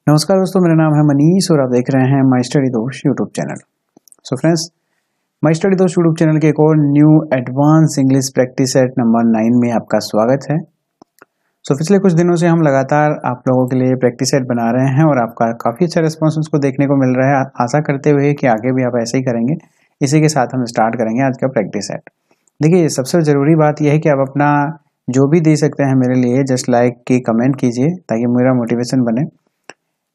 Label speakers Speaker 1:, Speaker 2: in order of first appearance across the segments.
Speaker 1: नमस्कार दोस्तों, मेरा नाम है मनीष और आप देख रहे हैं माई स्टडी दोस्त YouTube channel. So friends, my study दोस्त यूट्यूब चैनल के एक और new advance English practice set number 9 में आपका स्वागत है। सो पिछले कुछ दिनों से हम लगातार आप लोगों के लिए प्रैक्टिस सेट बना रहे हैं और आपका काफ़ी अच्छा रिस्पॉन्स उसको देखने को मिल रहा है। आशा करते हुए कि आगे भी आप ऐसे ही करेंगे। इसी के साथ हम स्टार्ट करेंगे आज का प्रैक्टिस सेट। देखिए, सबसे ज़रूरी बात यह है कि आप अपना जो भी दे सकते हैं मेरे लिए जस्ट लाइक की कमेंट कीजिए ताकि मेरा मोटिवेशन बने।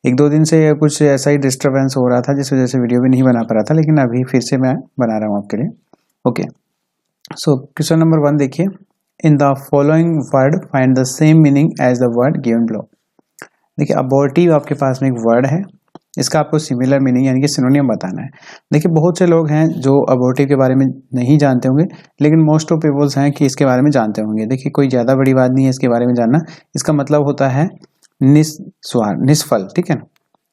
Speaker 1: एक दो दिन से कुछ ऐसा ही डिस्टरबेंस हो रहा था जिस वजह से वीडियो भी नहीं बना पा रहा था, लेकिन अभी फिर से मैं बना रहा हूँ आपके लिए। ओके, सो क्वेश्चन नंबर 1 देखिए। In the following word find the same meaning as the word given below. देखिए, अबॉर्टिव आपके पास में एक वर्ड है, इसका आपको सिमिलर मीनिंग यानी कि सिनोनियम बताना है। देखिए, बहुत से लोग हैं जो अबॉर्टिव के बारे में नहीं जानते होंगे, लेकिन मोस्ट ऑफ पीपल्स हैं कि इसके बारे में जानते होंगे। देखिए, कोई ज़्यादा बड़ी बात नहीं है इसके बारे में जानना। इसका मतलब होता है निस्वार, निष्फल, ठीक है ना।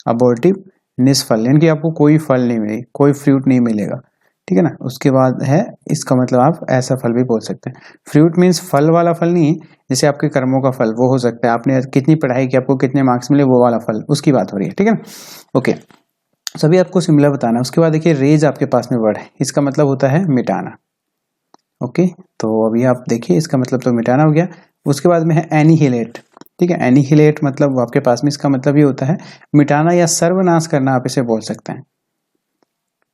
Speaker 1: अबॉर्टिव निष्फल यानी कि आपको कोई फल नहीं मिले, कोई फ्रूट नहीं मिलेगा, ठीक है ना। उसके बाद है इसका मतलब आप ऐसा फल भी बोल सकते हैं। फ्रूट मीन्स फल वाला फल नहीं है, जैसे आपके कर्मों का फल वो हो सकता है, आपने कितनी पढ़ाई की, आपको कितने मार्क्स मिले, वो वाला फल, उसकी बात हो रही है, ठीक है ना। ओके, सभी आपको सिमिलर बताना है। उसके बाद देखिए, रेज आपके पास में वर्ड है, इसका मतलब होता है मिटाना। ओके, तो अभी आप देखिए इसका मतलब तो मिटाना हो गया। उसके बाद में है एनिहिलेट, ठीक है। एनिहिलेट मतलब आपके पास में इसका मतलब ये होता है मिटाना या सर्वनाश करना, आप इसे बोल सकते हैं,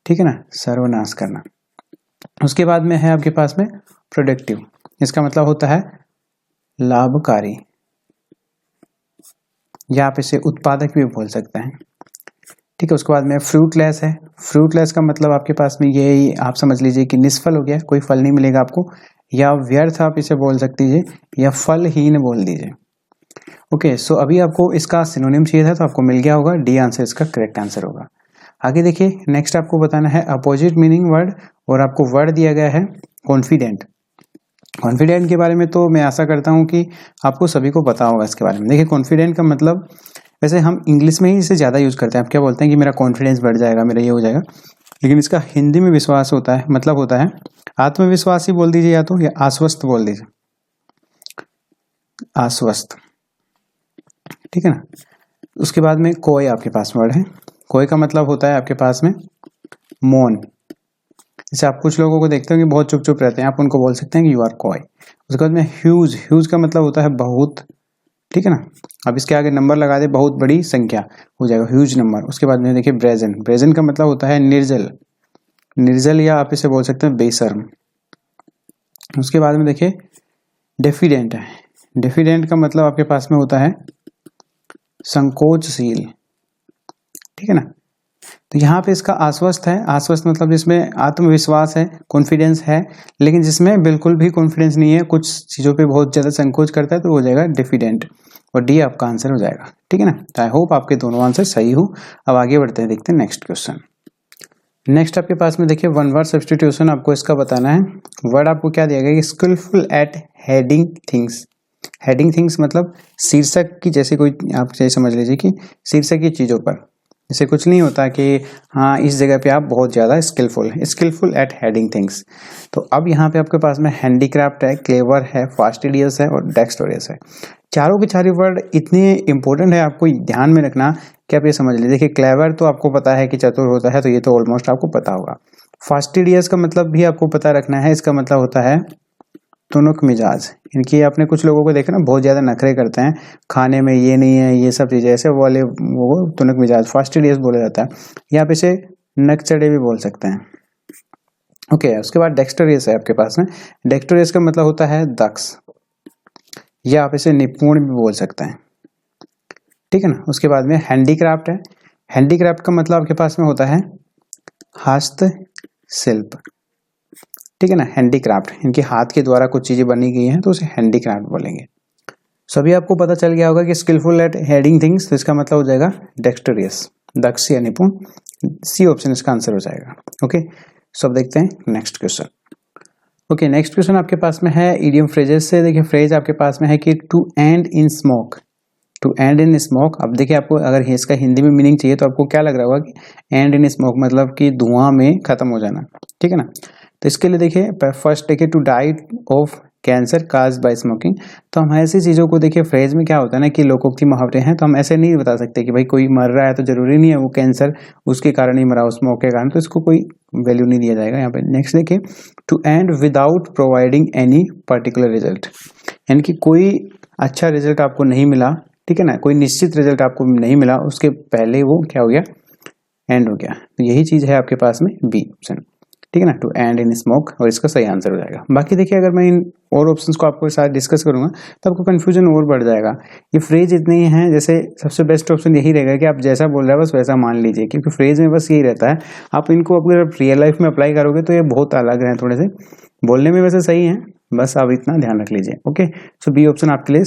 Speaker 1: ठीक है ना, सर्वनाश करना। उसके बाद में है आपके पास में प्रोडक्टिव, इसका मतलब होता है लाभकारी, या आप इसे उत्पादक भी बोल सकते हैं, ठीक है। उसके बाद में फ्रूटलेस है। फ्रूटलेस का मतलब आपके पास में ये आप समझ लीजिए कि निष्फल हो गया, कोई फल नहीं मिलेगा आपको, या व्यर्थ आप इसे बोल सकते हैं, या फलहीन बोल दीजिए। ओके, सो अभी आपको इसका सिनोनिम चाहिए था तो आपको मिल गया होगा, डी आंसर इसका करेक्ट आंसर होगा। आगे देखिए, नेक्स्ट आपको बताना है अपोजिट मीनिंग वर्ड, और आपको वर्ड दिया गया है कॉन्फिडेंट। कॉन्फिडेंट के बारे में तो मैं आशा करता हूँ कि आपको सभी को पता होगा इसके बारे में। देखिए, कॉन्फिडेंट का मतलब वैसे हम इंग्लिश में ही इसे ज़्यादा यूज करते हैं। आप क्या बोलते हैं कि मेरा कॉन्फिडेंस बढ़ जाएगा, मेरा ये हो जाएगा, लेकिन इसका हिंदी में विश्वास होता है, मतलब होता है आत्मविश्वास ही बोल दीजिए, या आश्वस्त बोल दीजिए, आश्वस्त, ठीक है ना। उसके बाद में कोय आपके पास वर्ड है। कोय का मतलब होता है आपके पास में मौन। जैसे आप कुछ लोगों को देखते हो कि बहुत चुप चुप रहते हैं, आप उनको बोल सकते हैं कि यू आर कोय। उसके बाद में ह्यूज, ह्यूज का मतलब होता है बहुत, ठीक है ना। अब इसके आगे नंबर लगा दे, बहुत बड़ी संख्या हो जाएगा ह्यूज नंबर। उसके बाद में देखिए ब्रेजन, ब्रेजन का मतलब होता है निर्जल, निर्जल, या आप इसे बोल सकते हैं बेशर्म। उसके बाद में देखिए डेफिडेंट है। डेफिडेंट का मतलब आपके पास में होता है संकोचशील, ठीक है ना। तो यहाँ पे इसका आश्वस्त है। आश्वस्त मतलब जिसमें आत्मविश्वास है, कॉन्फिडेंस है, लेकिन जिसमें बिल्कुल भी कॉन्फिडेंस नहीं है, कुछ चीज़ों पे बहुत ज़्यादा संकोच करता है, तो हो जाएगा डिफिडेंट, और डी आपका आंसर हो जाएगा, ठीक है ना। तो आई होप आपके दोनों आंसर सही हो। अब आगे बढ़ते हैं, देखते हैं नेक्स्ट क्वेश्चन। नेक्स्ट आपके पास में देखिए वन वर्ड सब्सटीट्यूशन, आपको इसका बताना है। वर्ड आपको क्या दिया गया कि skilful at heading things. Heading things मतलब शीर्षक की, जैसे कोई आप जैसे समझ लीजिए कि शीर्षक की चीज़ों पर, जैसे कुछ नहीं होता कि हाँ इस जगह पे आप बहुत ज़्यादा स्किलफुल है, स्किलफुल एट हेडिंग थिंग्स। तो अब यहाँ पे आपके पास में हैंडीक्राफ्ट है, क्लेवर है, फास्टिडियस है और डेक्स्टोरियस है। चारों के चारों वर्ड इतने इंपॉर्टेंट है, आपको ध्यान में रखना कि आप ये समझ लीजिए। देखिए, क्लेवर तो आपको पता है कि चतुर होता है, तो ये तो ऑलमोस्ट आपको पता होगा। फास्टिडियस का मतलब भी आपको पता रखना है, इसका मतलब होता है तुनक मिजाज। इनकी आपने कुछ लोगों को देखा ना, बहुत ज़्यादा नखरे करते हैं, खाने में ये नहीं है, ये सब चीज़ें, ऐसे वाले वो तुनक मिजाज, फास्टिडियस बोला जाता है, या आप इसे नकचढ़े भी बोल सकते हैं। ओके, उसके बाद डेक्स्टोरियस है आपके पास में। डेक्स्टोरियस का मतलब होता है दक्ष, या आप इसे निपुण भी बोल सकते हैं, ठीक है ना। उसके बाद में हैंडीक्राफ्ट है। हैंडीक्राफ्ट का मतलब आपके पास में होता है हस्तशिल्प, ठीक है ना। हैंडीक्राफ्ट, इनके हाथ के द्वारा कुछ चीजें बनी गई हैं, तो उसे हैंडीक्राफ्ट बोलेंगे। सभी आपको पता चल गया होगा कि स्किलफुल एट हेडिंग थिंग्स, तो इसका मतलब हो जाएगा डेक्स्टोरियस, दक्ष या निपुण। सी ऑप्शन इसका आंसर हो जाएगा। ओके, सब देखते हैं next question. Okay, next question आपके पास में है इडियम फ्रेजेस से। देखिए, फ्रेज आपके पास में है कि to end in smoke, to end in smoke. अब देखिए, आपको अगर इसका हिंदी में मीनिंग चाहिए तो आपको क्या लग रहा होगा कि एंड इन स्मोक मतलब कि धुआं में खत्म हो जाना, ठीक है ना। तो इसके लिए देखिए फर्स्ट देखिए to die of cancer caused by smoking. तो हम ऐसी चीज़ों को देखिए, फ्रेज में क्या होता है ना कि लोकोक्ति मुहावरे हैं, तो हम ऐसे नहीं बता सकते कि भाई कोई मर रहा है तो जरूरी नहीं है वो कैंसर उसके कारण ही मरा, स्मोक के कारण, तो इसको कोई वैल्यू नहीं दिया जाएगा यहाँ पे। नेक्स्ट देखिए, to end without providing any particular result, यानी कि कोई अच्छा रिजल्ट आपको नहीं मिला, ठीक है ना, कोई निश्चित रिजल्ट आपको नहीं मिला, उसके पहले वो क्या हो गया, एंड हो गया। तो यही चीज है आपके पास में बी ऑप्शन, ठीक है ना, टू एंड इन स्मोक, और इसका सही आंसर हो जाएगा। बाकी देखिए, अगर मैं इन और ऑप्शंस को आपके साथ डिस्कस करूंगा तो आपको कंफ्यूजन और बढ़ जाएगा। ये फ्रेज इतने ही हैं, जैसे सबसे बेस्ट ऑप्शन यही रहेगा कि आप जैसा बोल रहे हैं बस वैसा मान लीजिए, क्योंकि फ्रेज में बस यही रहता है। आप इनको अगर रियल लाइफ में अप्लाई करोगे तो ये बहुत अलग है, थोड़े से बोलने में वैसे सही है, बस आप इतना ध्यान रख लीजिए। ओके, सो बी ऑप्शन आपके लिए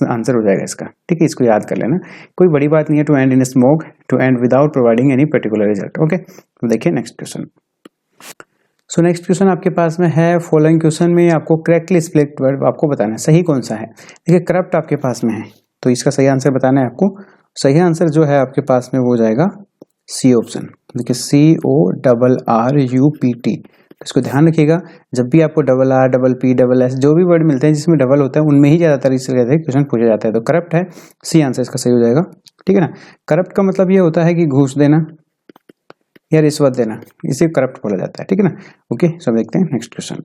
Speaker 1: आंसर हो जाएगा इसका, ठीक है, इसको याद कर लेना, कोई बड़ी बात नहीं है। To end in smoke, to end without providing any particular result. Okay, तो देखिए next question. So next question आपके पास में है, फॉलोइंग क्वेश्चन में आपको करेक्टली स्प्लिट वर्ब आपको बताना है, सही कौन सा है। देखिए करप्ट आपके पास में है, तो इसका सही आंसर बताना है आपको। सही आंसर जो है आपके पास में वो हो जाएगा सी ऑप्शन। देखिए CORRUPT, इसको ध्यान रखिएगा, जब भी आपको RR, PP, SS जो भी वर्ड मिलते हैं जिसमें डबल होता है उनमें ही ज्यादातर इस तरह से क्वेश्चन पूछा जाता है। तो करप्ट है, सी आंसर इसका सही हो जाएगा, ठीक है ना। करप्ट का मतलब ये होता है कि घूस देना या रिश्वत देना, इसे करप्ट बोला जाता है, ठीक है ना। ओके, सब देखते हैं नेक्स्ट क्वेश्चन।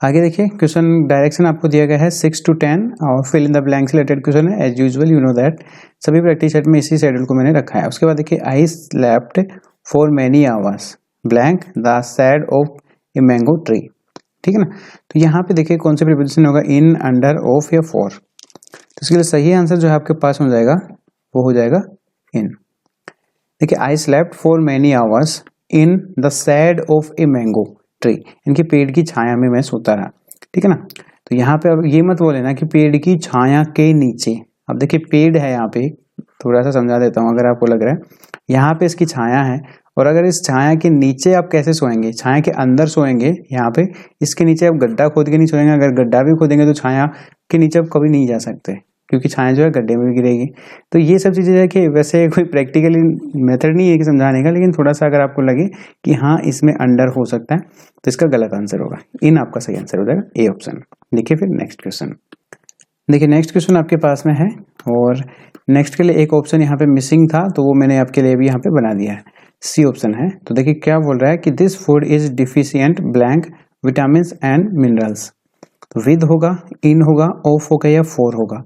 Speaker 1: आगे देखिए, क्वेश्चन डायरेक्शन आपको दिया गया है 6 to 10 और fill in the blanks related question है as usual, you know that. सभी प्रैक्टिस सेट में इसी शेड्यूल को मैंने रखा है। उसके बाद देखिए, I slept for many hours blank the sad of a mango tree, ठीक है ना। तो यहाँ पे देखिए कौन सा प्रीपोजिशन होगा, इन, अंडर, ऑफ या फॉर। तो इसके लिए सही आंसर जो है आपके पास हो जाएगा वो हो जाएगा इन। देखिए, I slept for many hours in the sad of a mango tree, इनके पेड़ की छाया में मैं सोता रहा, ठीक है ना। तो यहाँ पे अब ये मत बोले ना कि पेड़ की छाया के नीचे। अब देखिए पेड़ है यहाँ पे, थोड़ा सा समझा देता हूँ अगर आपको लग रहा है, यहाँ पे इसकी छाया है, और अगर इस छाया के नीचे आप कैसे सोएंगे, छाया के अंदर सोएंगे यहाँ पे, इसके नीचे आप गड्ढा खोद के नहीं सोएंगे। अगर गड्ढा भी खोदेंगे तो छाया के नीचे आप कभी नहीं जा सकते, क्योंकि छाया जो है गड्ढे में भी गिरेगी। तो ये सब चीजें है कि वैसे कोई प्रैक्टिकली मेथड नहीं है कि समझाने का, लेकिन थोड़ा सा अगर आपको लगे कि हाँ इसमें अंडर हो सकता है तो इसका गलत आंसर होगा, इन आपका सही आंसर हो जाएगा ए ऑप्शन। देखिए फिर नेक्स्ट क्वेश्चन। देखिए नेक्स्ट क्वेश्चन आपके पास में है, और नेक्स्ट के लिए एक ऑप्शन यहाँ पे मिसिंग था तो वो मैंने आपके लिए भी यहाँ पे बना दिया है, सी ऑप्शन है। तो देखिए क्या बोल रहा है कि this food is deficient blank vitamin and minerals. तो विद होगा, इन होगा, ऑफ होगा या फॉर होगा।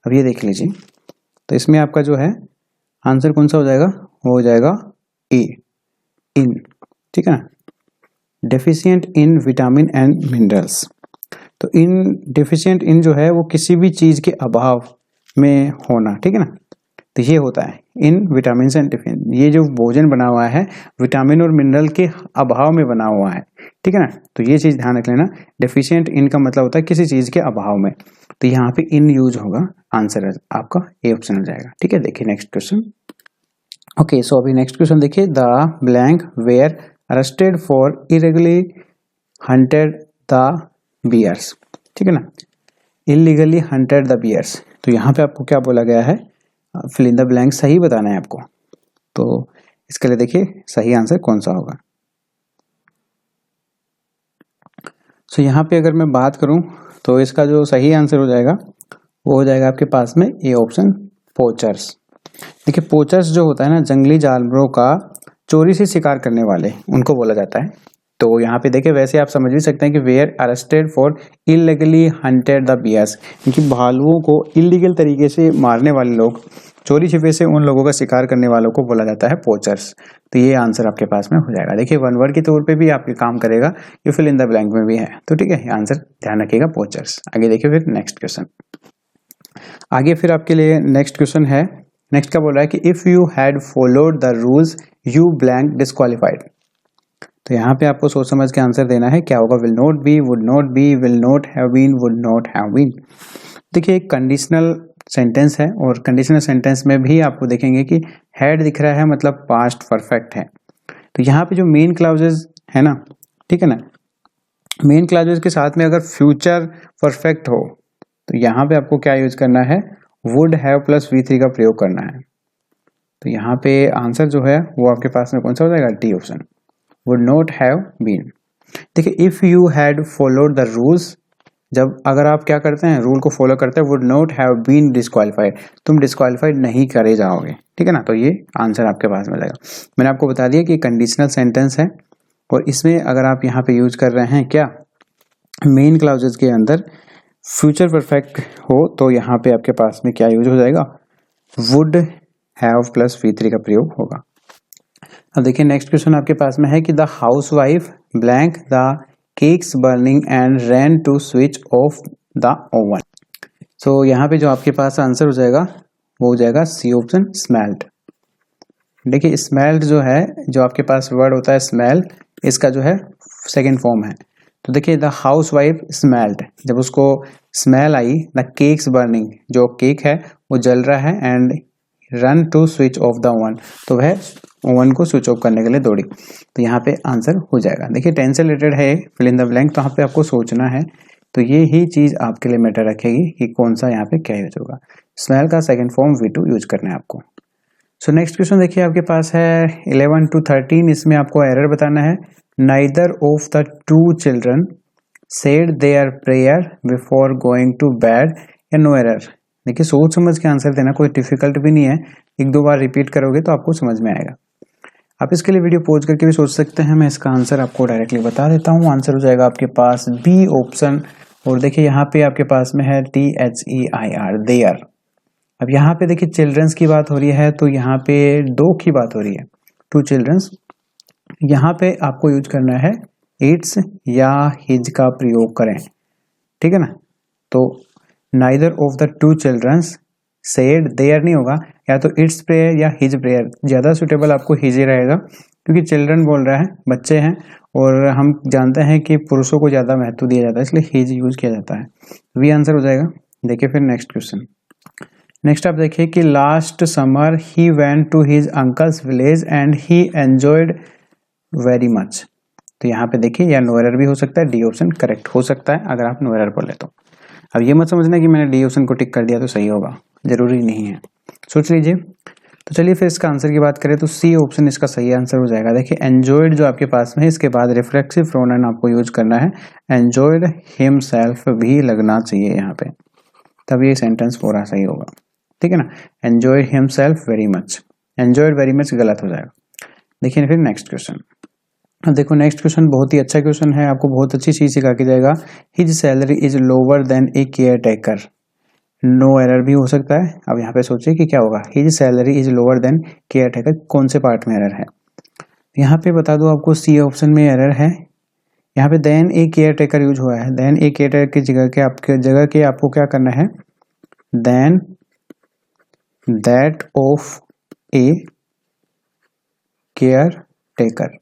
Speaker 1: अब ये देख लीजिए, तो इसमें आपका जो है आंसर कौन सा हो जाएगा, वो हो जाएगा ए, इन, ठीक है ना, deficient in vitamin and minerals. तो इन डेफिशिएंट इन जो है वो किसी भी चीज के अभाव में होना, ठीक है ना। तो ये होता है इन विटामिन एंड डेफिशिएंट, ये जो भोजन बना हुआ है विटामिन और मिनरल के अभाव में बना हुआ है, ठीक है ना। तो ये चीज ध्यान रख लेना, डेफिशिएंट इन का मतलब होता है किसी चीज के अभाव में, तो यहाँ पे इन यूज होगा, आंसर आपका ए ऑप्शन हो जाएगा, ठीक है। देखिए नेक्स्ट क्वेश्चन। ओके, सो अभी नेक्स्ट क्वेश्चन देखिए, the blank were arrested for irregularly hunted the bears, ठीक है ना, इलीगली हंटेड द बियर्स। तो यहाँ पे आपको क्या बोला गया है, फिल इन द ब्लैंक सही बताना है आपको। तो इसके लिए देखिए सही आंसर कौन सा होगा। सो यहाँ पे अगर मैं बात करूं तो इसका जो सही आंसर हो जाएगा वो हो जाएगा आपके पास में ए ऑप्शन, पोचर्स। देखिए पोचर्स जो होता है ना, जंगली जानवरों का चोरी से शिकार करने वाले, उनको बोला जाता है। तो यहाँ पे देखिए वैसे आप समझ भी सकते हैं कि were arrested for illegally hunted the bears, क्योंकि भालुओं को इलीगल तरीके से मारने वाले लोग, चोरी छिपे से उन लोगों का शिकार करने वालों को बोला जाता है पोचर्स। तो ये आंसर आपके पास में हो जाएगा। देखिए वन वर्ड के तौर पे भी आपके काम करेगा, ये फिल इन द ब्लैंक में भी है, तो ठीक है, आंसर ध्यान रखिएगा पोचर्स। आगे देखिए फिर नेक्स्ट क्वेश्चन। आगे फिर आपके लिए नेक्स्ट क्वेश्चन है, नेक्स्ट का बोल रहा है कि if you had followed the rules you blank disqualified. तो यहाँ पे आपको सोच समझ के आंसर देना है, क्या होगा, will not be, would not be, will not have been, would not have been. देखिए एक कंडीशनल सेंटेंस है, और कंडीशनल सेंटेंस में भी आपको देखेंगे कि हैड दिख रहा है मतलब पास्ट परफेक्ट है। तो यहाँ पे जो मेन क्लाउजेज है ना, ठीक है ना, मेन क्लाउजेज के साथ में अगर फ्यूचर परफेक्ट हो तो यहाँ पे आपको क्या यूज करना है, वुड हैव प्लस V3 का प्रयोग करना है। तो यहाँ पे आंसर जो है वो आपके पास में कौन सा हो जाएगा, D option, would not have been. देखिए if you had followed the rules जब अगर आप क्या करते हैं, रूल को फॉलो करते हैं, would not have been disqualified, तुम डिस्क्वालीफाइड नहीं करे जाओगे, ठीक है ना। तो ये आंसर आपके पास में जाएगा। मैंने आपको बता दिया कि कंडीशनल सेंटेंस है और इसमें अगर आप यहाँ पे यूज कर रहे हैं क्या, मेन क्लाउजेज के अंदर फ्यूचर परफेक्ट हो तो यहाँ पे आपके पास में क्या यूज हो जाएगा, वुड हैव प्लस V3 का प्रयोग होगा। अब देखिए नेक्स्ट क्वेश्चन आपके पास में है कि the housewife blank the cakes burning and ran to switch off the oven. So यहाँ पे जो आपके पास आंसर हो जाएगा वो हो जाएगा सी ऑप्शन, स्मेल्ट। देखिए स्मेल्ट जो है, जो आपके पास वर्ड होता है स्मेल, इसका जो है सेकेंड फॉर्म है। तो देखिए द हाउस वाइफ स्मेल्ट, जब उसको स्मेल आई द केक्स बर्निंग, जो केक है वो जल रहा है, and run to switch off the oven, तो वह ओवन को स्विच ऑफ करने के लिए दौड़ी। तो यहाँ पे आंसर हो जाएगा। देखिए टेंस से रिलेटेड है, फिल इन द ब्लैंक, तो यहाँ पे आपको सोचना है, तो ये ही चीज आपके लिए मैटर रखेगी कि कौन सा यहाँ पे क्या यूज होगा। स्मेल का सेकंड फॉर्म V2 यूज करना है आपको। सो नेक्स्ट क्वेश्चन देखिए आपके पास है 11 to 13, इसमें आपको एरर बताना है। Neither of the two children said their prayer before going to bed, या नो एरर। देखिए सोच समझ के आंसर देना, कोई डिफिकल्ट भी नहीं है, एक दो बार रिपीट करोगे तो आपको समझ में आएगा। आप इसके लिए वीडियो पॉज करके भी सोच सकते हैं, मैं इसका आंसर आपको डायरेक्टली बता देता हूँ। आंसर हो जाएगा आपके पास बी ऑप्शन, और देखिए यहाँ पे आपके पास में है THEIR, देयर। अब यहाँ पे देखिए चिल्ड्रंस की बात हो रही है, तो यहाँ पे दो की बात हो रही है, टू चिल्ड्रंस। यहाँ पे आपको यूज करना है इट्स या हिज का प्रयोग करें, ठीक है ना। तो neither of the two childrens said their नहीं होगा, या तो इट्स प्रेयर या हिज प्रेयर, ज्यादा सुटेबल आपको हिज ही रहेगा, क्योंकि चिल्ड्रन बोल रहा है, बच्चे हैं, और हम जानते हैं कि पुरुषों को ज्यादा महत्व दिया जाता है, इसलिए हिज यूज किया जाता है। वी आंसर हो जाएगा। देखिए फिर नेक्स्ट क्वेश्चन। नेक्स्ट आप देखिए कि last summer he went to his uncle's village and he enjoyed very much. तो यहाँ पे देखिए या नो एरर भी हो सकता है, डी ऑप्शन करेक्ट हो सकता है अगर आप नो एरर बोले तो। अब ये मत समझना कि मैंने डी ऑप्शन को टिक कर दिया तो सही होगा, जरूरी नहीं है, सोच लीजिए। तो चलिए फिर इसका आंसर की बात करें तो सी ऑप्शन इसका सही आंसर हो जाएगा। देखिए एंजॉयड जो आपके पास में है, इसके बाद रिफ्लेक्सिव प्रोनाउन आपको यूज करना है, एंजॉयड हिमसेल्फ भी लगना चाहिए यहाँ पे, तब ये सेंटेंस पूरा सही होगा, ठीक है ना। Enjoy himself very much, enjoyed very much गलत हो जाएगा। देखिए फिर नेक्स्ट क्वेश्चन। अब देखो नेक्स्ट क्वेश्चन बहुत ही अच्छा क्वेश्चन है, आपको बहुत अच्छी चीज सिखा के जाएगा। His salary is lower than a caretaker, no error भी हो सकता है। अब यहाँ पे सोचिए कि क्या होगा, his salary is lower then care taker, कौन से पार्ट में एरर है। यहाँ पे बता दो आपको सी ऑप्शन में एरर है, यहाँ पे then a care taker use हुआ है। देन ए केयर टेकर की जगह के आपको क्या करना है, than that of a caretaker.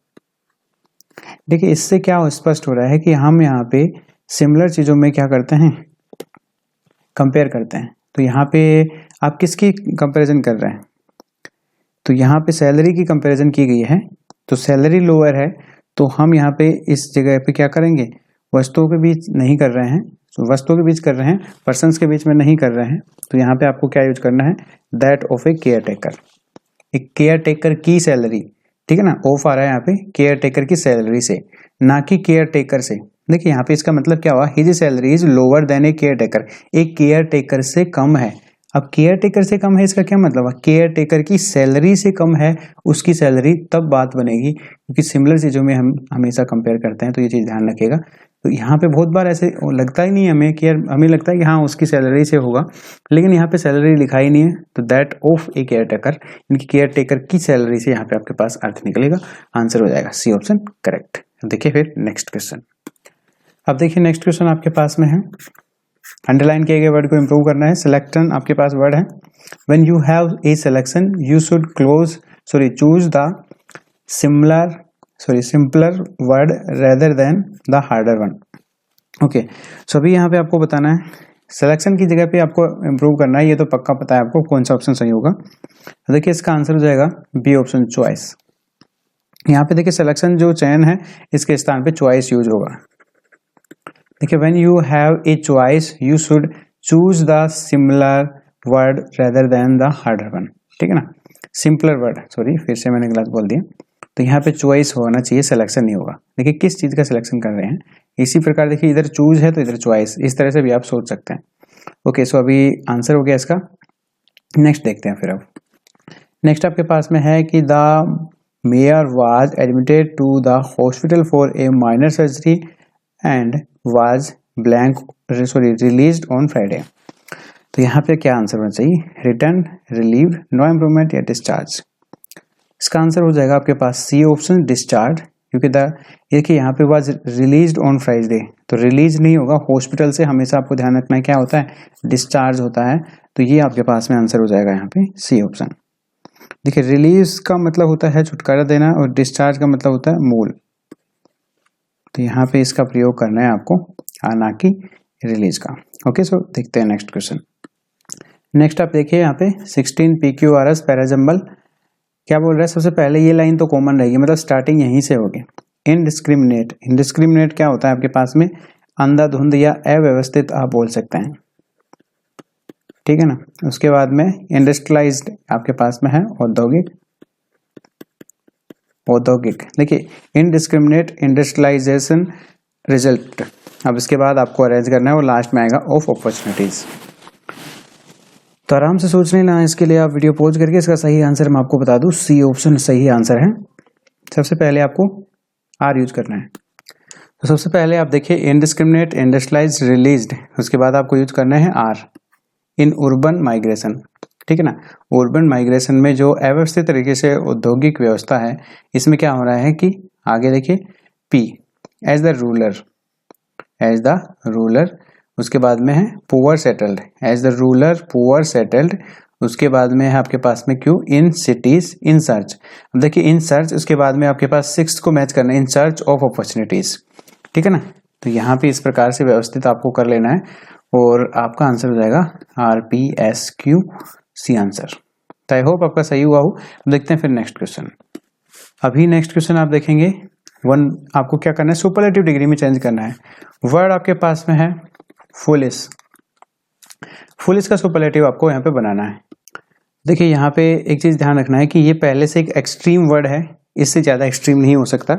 Speaker 1: देखिए इससे क्या स्पष्ट हो रहा है कि हम यहाँ पे सिमिलर चीजों में क्या करते हैं, कंपेयर करते हैं। तो यहाँ पे आप किसकी कंपैरिजन कर रहे हैं, तो यहाँ पे सैलरी की कंपैरिजन की गई है, तो सैलरी लोअर है, तो हम यहाँ पे इस जगह पे क्या करेंगे, वस्तुओं के बीच नहीं कर रहे हैं, तो वस्तुओं के बीच कर रहे हैं, पर्सन्स के बीच में नहीं कर रहे हैं। तो यहाँ पे आपको क्या यूज करना है, that of a care taker, एक केयर टेकर की सैलरी, ठीक है ना। ऑफ आ रहा है यहाँ पे केयर टेकर की सैलरी से, ना कि केयर टेकर से। देखिए यहाँ पे इसका मतलब क्या हुआ, his salary is lower than a care taker, एक केयर टेकर से कम है। अब केयर टेकर से कम है, इसका क्या मतलब है, केयर टेकर की सैलरी से कम है उसकी सैलरी, तब बात बनेगी, क्योंकि सिमिलर चीजों में हम हमेशा कंपेयर करते हैं, तो ये चीज ध्यान रखिएगा। तो यहाँ पे बहुत बार ऐसे लगता ही नहीं है हमें कि यार, हमें लगता है कि हाँ उसकी सैलरी से होगा, लेकिन यहाँ पे सैलरी लिखा ही नहीं है, तो that of a care taker, इनकी केयर टेकर की सैलरी से यहाँ पे आपके पास अर्थ निकलेगा, आंसर हो जाएगा सी ऑप्शन करेक्ट। देखिए फिर नेक्स्ट क्वेश्चन। अब देखिए नेक्स्ट क्वेश्चन आपके पास में है, अंडरलाइन किए गए वर्ड को इंप्रूव करना है। सिलेक्शन आपके पास वर्ड है, when you have a selection you should choose the simpler word rather than the harder one. Okay, so अभी यहाँ पे आपको बताना है, सिलेक्शन की जगह पे आपको इंप्रूव करना है, ये तो पक्का पता है आपको कौन सा ऑप्शन सही होगा। तो देखिए इसका आंसर हो जाएगा बी ऑप्शन, चॉइस। यहाँ पे देखिए सिलेक्शन जो चयन है, इसके स्थान पे चॉइस यूज होगा। देखिए when you have a choice you should choose the similar word rather than the harder one, ठीक है ना। सिंपलर वर्ड, सॉरी फिर से मैंने गलत बोल दिया, तो यहाँ पे चॉइस होना चाहिए, सिलेक्शन नहीं होगा। देखिए किस चीज़ का सिलेक्शन कर रहे हैं। इसी प्रकार देखिए इधर चूज है तो इधर चॉइस, इस तरह से भी आप सोच सकते हैं। ओके, सो अभी आंसर हो गया इसका। नेक्स्ट देखते हैं फिर अब। नेक्स्ट आपके पास में है कि the mayor was admitted to the hospital for a minor surgery and was released on Friday. तो यहाँ पे क्या आंसर होना चाहिए? रिटर्न, रिलीव, नो इम्प्रूवमेंट या डिस्चार्ज। इसका आंसर हो जाएगा आपके पास सी ऑप्शन, डिस्चार्ज, क्योंकि देखिए यहाँ पे वाज रिलीज्ड ऑन फ्राइडे, तो रिलीज नहीं होगा। हॉस्पिटल से हमेशा आपको ध्यान रखना है क्या होता है? डिस्चार्ज होता है। तो ये आपके पास में आंसर हो जाएगा यहाँ पे सी ऑप्शन। देखिए रिलीज का मतलब होता है छुटकारा देना और डिस्चार्ज का मतलब होता है मूल। तो यहाँ पे इसका प्रयोग करना है आपको, ना कि रिलीज का। ओके, सो देखते हैं नेक्स्ट क्वेश्चन। नेक्स्ट आप देखिए यहाँ पे 16 PQRS पैराजम्बल क्या बोल रहा है? सबसे पहले ये लाइन तो कॉमन रहेगी, मतलब स्टार्टिंग यहीं से होगी। इनडिस्क्रिमिनेट, इनडिस्क्रिमिनेट क्या होता है आपके पास में? अंधाधुंध या अव्यवस्थित आप बोल सकते हैं, ठीक है ना। उसके बाद में इंडस्ट्रियलाइज्ड आपके पास में है औद्योगिक, औद्योगिक। देखिए इनडिस्क्रिमिनेट, इंडस्ट्रियलाइजेशन, रिजल्ट। अब इसके बाद आपको अरेंज करना है और लास्ट में आएगा ऑफ अपॉर्चुनिटीज। तो आराम से सोच लेना, इसके लिए आप वीडियो पॉज करके इसका सही आंसर मैं आपको बता दूं, सी ऑप्शन सही आंसर है। सबसे पहले आपको आर यूज करना है। तो सबसे पहले आप देखिए इनडिस्क्रिमिनेट, इंडस्ट्रियलाइज्ड, रिलीज्ड, उसके बाद आपको यूज करना है आर, इन अर्बन माइग्रेशन, ठीक है ना। अर्बन माइग्रेशन में जो अव्यवस्थित तरीके से औद्योगिक व्यवस्था है, इसमें क्या हो रहा है कि आगे देखिए P as the ruler, as the ruler, उसके बाद में है poor settled, as the ruler poor settled, उसके बाद में है आपके पास में क्यों? In cities, in search. अब देखिए इन सर्च, उसके बाद में आपके पास 6 को मैच करना है, इन सर्च ऑफ अपॉर्चुनिटीज, ठीक है ना। तो यहाँ पे इस प्रकार से व्यवस्थित आपको कर लेना है और आपका आंसर हो जाएगा RPSQC आंसर। तो आई होप आपका सही हुआ हो। देखते हैं फिर नेक्स्ट क्वेश्चन। अभी नेक्स्ट क्वेश्चन आप देखेंगे आपको क्या करना है? सुपरलेटिव डिग्री में चेंज करना है। वर्ड आपके पास में है फुलिश, फुलिश का सुपरलेटिव आपको यहाँ पे बनाना है। देखिए यहाँ पे एक चीज ध्यान रखना है कि ये पहले से एक एक्सट्रीम वर्ड है, इससे ज्यादा एक्सट्रीम नहीं हो सकता।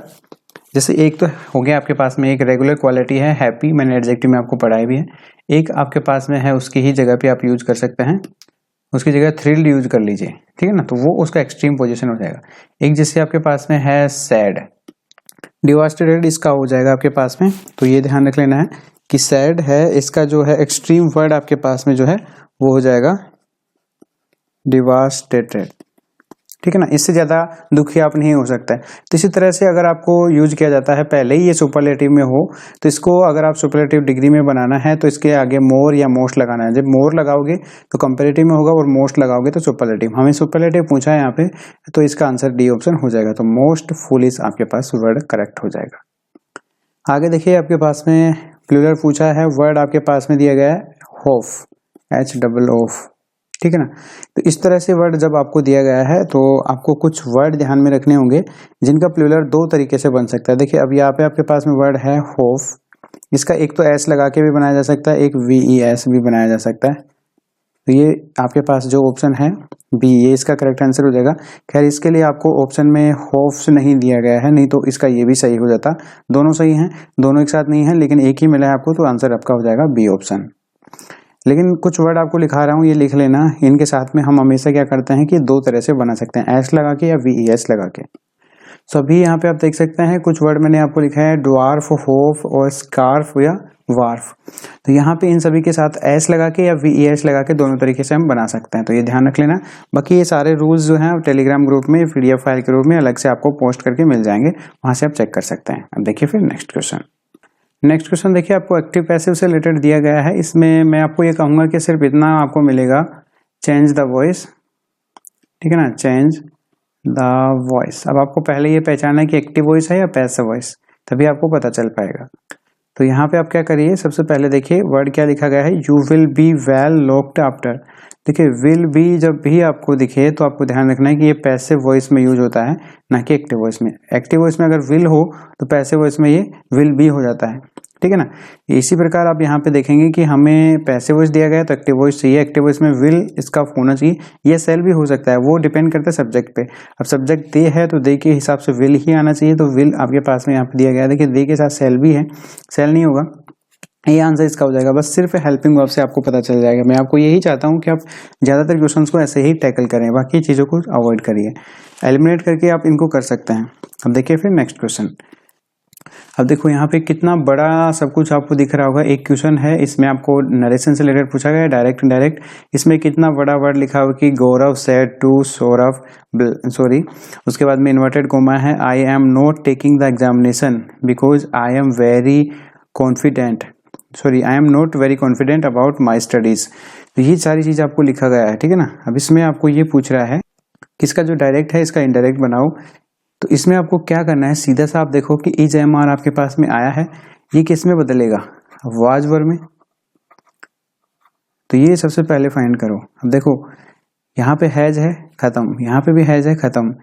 Speaker 1: जैसे एक तो हो गया आपके पास में, एक रेगुलर क्वालिटी है हैप्पी, मैंने एडजेक्टिव में आपको पढ़ाई भी है। एक आपके पास में है उसकी ही जगह पे आप यूज कर सकते हैं, उसकी जगह थ्रिल्ड यूज कर लीजिए, ठीक है ना। तो वो उसका एक्सट्रीम पोजीशन हो जाएगा। एक जैसे आपके पास में है सैड, डिवास्टेटेड इसका हो जाएगा आपके पास में। तो ये ध्यान रख लेना है कि सैड है, इसका जो है एक्सट्रीम वर्ड आपके पास में जो है वो हो जाएगा डिवास्टेटेड, ठीक है ना। इससे ज्यादा दुखी आप नहीं हो सकता है। तो इसी तरह से अगर आपको यूज किया जाता है पहले ही ये सुपरलेटिव में हो, तो इसको अगर आप सुपरलेटिव डिग्री में बनाना है तो इसके आगे मोर या मोस्ट लगाना है। जब मोर लगाओगे तो कंपैरेटिव में होगा और मोस्ट लगाओगे तो सुपरलेटिव। हमें सुपरलेटिव पूछा है यहाँ पे, तो इसका आंसर डी ऑप्शन हो जाएगा। तो मोस्ट फुलिश आपके पास वर्ड करेक्ट हो जाएगा। आगे देखिए आपके पास में प्लूरल पूछा है, वर्ड आपके पास में दिया गया है होफ, HOOF, ठीक है ना। तो इस तरह से वर्ड जब आपको दिया गया है तो आपको कुछ वर्ड ध्यान में रखने होंगे जिनका प्लूरल 2 तरीके से बन सकता है। देखिए अब यहाँ पे आपके पास में वर्ड है होफ, इसका एक तो S लगा के भी बनाया जा सकता है, एक VES भी बनाया जा सकता है। तो ये आपके पास जो ऑप्शन है बी, ये इसका करेक्ट आंसर हो जाएगा। खैर इसके लिए आपको ऑप्शन में होफ्स नहीं दिया गया है, नहीं तो इसका ये भी सही हो जाता। दोनों सही हैं, दोनों एक साथ नहीं है, लेकिन एक ही मिला है आपको, तो आंसर आपका हो जाएगा बी ऑप्शन। लेकिन कुछ वर्ड आपको लिखा रहा हूँ, ये लिख लेना, इनके साथ में हम हमेशा क्या करते हैं कि 2 तरह से बना सकते हैं, S लगा के या VES लगा के। तो अभी यहाँ पे आप देख सकते हैं कुछ वर्ड मैंने आपको लिखा है ड्वार्फ, होफ और स्कार्फ या वार्फ। तो यहाँ पे इन सभी के साथ S लगा के या VES लगा के दोनों तरीके से हम बना सकते हैं। तो ये ध्यान रख लेना। बाकी ये सारे रूल्स जो हैं टेलीग्राम ग्रुप में PDF फाइल के रूप में अलग से आपको पोस्ट करके मिल जाएंगे, वहां से आप चेक कर सकते हैं। अब देखिए फिर नेक्स्ट क्वेश्चन। नेक्स्ट क्वेश्चन देखिए आपको एक्टिव पैसिव से रिलेटेड दिया गया है। इसमें मैं आपको ये कहूंगा कि सिर्फ इतना आपको मिलेगा, चेंज द वॉइस, ठीक है ना, चेंज द वॉइस। अब आपको पहले ये पहचानना है कि एक्टिव वॉइस है या पैसिव वॉइस, तभी आपको पता चल पाएगा। तो यहाँ पे आप क्या करिए, सबसे पहले देखिए वर्ड क्या लिखा गया है, you will be well looked after. देखिए विल बी जब भी आपको दिखे तो आपको ध्यान रखना है कि ये पैसिव वॉइस में यूज होता है, ना कि एक्टिव वॉइस में। एक्टिव वॉइस में अगर विल हो तो पैसिव वॉइस में ये विल बी हो जाता है। ठीक है ना। इसी प्रकार आप यहाँ पे देखेंगे कि हमें पैसिव वॉइस दिया गया है तो एक्टिव वॉइस चाहिए, एक्टिव वॉइस में विल इसका होना चाहिए, ये सेल भी हो सकता है, वो डिपेंड करता है सब्जेक्ट पे। अब सब्जेक्ट दे है तो दे के हिसाब से विल ही आना चाहिए, तो विल आपके पास में यहाँ पे दिया गया है। देखिए दे के साथ सेल भी है, सेल नहीं होगा, ये आंसर इसका हो जाएगा। बस सिर्फ हेल्पिंग वर्ब से आपको पता चल जाएगा। मैं आपको यही चाहता हूँ कि आप ज़्यादातर क्वेश्चंस को ऐसे ही टैकल करें, बाकी चीज़ों को अवॉइड करिए, एलिमिनेट करके आप इनको कर सकते हैं। अब देखिए फिर नेक्स्ट क्वेश्चन। अब देखो यहाँ पे कितना बड़ा सब कुछ आपको दिख रहा होगा। एक क्वेश्चन है, इसमें आपको नरेशन से रिलेटेड पूछा गया है, डायरेक्ट इनडायरेक्ट। इसमें कितना बड़ा वर्ड लिखा हुआ कि गौरव सेड टू सौरभ, सॉरी, उसके बाद में इन्वर्टेड कोमा है, I am not taking the examination because I am very confident, sorry I am not very confident about my studies. तो ये सारी चीज आपको लिखा गया है, ठीक है ना। अब इसमें आपको ये पूछ रहा है कि इसका जो डायरेक्ट है इसका इनडायरेक्ट बनाओ। तो इसमें आपको क्या करना है, सीधा सा आप देखो कि इज एम आर आपके पास में आया है, ये किस में बदलेगा, वाज वर्ब में। तो ये सबसे पहले फाइंड करो। अब देखो यहाँ पे हैज है खत्म, यहाँ पे भी हैज है खत्म,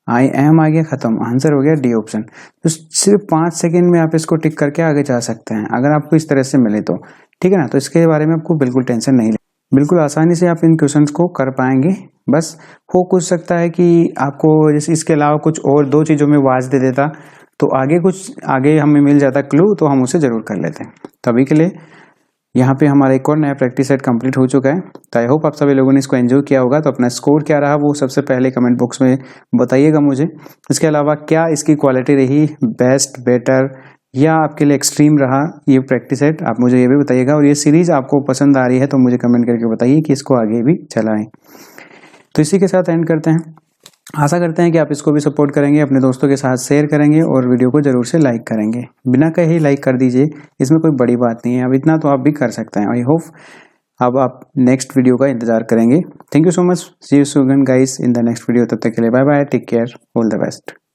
Speaker 1: आई एम आ गया खत्म, आंसर हो गया डी ऑप्शन। तो सिर्फ 5 सेकंड में आप इसको टिक करके आगे जा सकते हैं अगर आपको इस तरह से मिले तो, ठीक है ना। तो इसके बारे में आपको बिल्कुल टेंशन नहीं ले, बिल्कुल आसानी से आप इन क्वेश्चंस को कर पाएंगे। बस हो कुछ सकता है कि आपको जैसे इसके अलावा कुछ और 2 चीज़ों में वाज दे देता तो आगे कुछ आगे हमें मिल जाता क्लू, तो हम उसे जरूर कर लेते हैं। तो अभी के लिए यहाँ पे हमारा एक और नया प्रैक्टिस सेट कंप्लीट हो चुका है। तो आई होप आप सभी लोगों ने इसको एंजॉय किया होगा। तो अपना स्कोर क्या रहा वो सबसे पहले कमेंट बॉक्स में बताइएगा मुझे। इसके अलावा क्या इसकी क्वालिटी रही, बेस्ट, बेटर या आपके लिए एक्सट्रीम रहा ये प्रैक्टिस सेट, आप मुझे ये भी बताइएगा। और ये सीरीज आपको पसंद आ रही है तो मुझे कमेंट करके बताइए कि इसको आगे भी चलाएं। तो इसी के साथ एंड करते हैं। आशा करते हैं कि आप इसको भी सपोर्ट करेंगे, अपने दोस्तों के साथ शेयर करेंगे और वीडियो को जरूर से लाइक करेंगे। बिना कहे ही लाइक कर दीजिए, इसमें कोई बड़ी बात नहीं है। अब इतना तो आप भी कर सकते हैं। आई होप अब आप नेक्स्ट वीडियो का इंतजार करेंगे। Thank you so much, see you soon guys in the next video. तब तक के लिए bye bye, take care, all the best.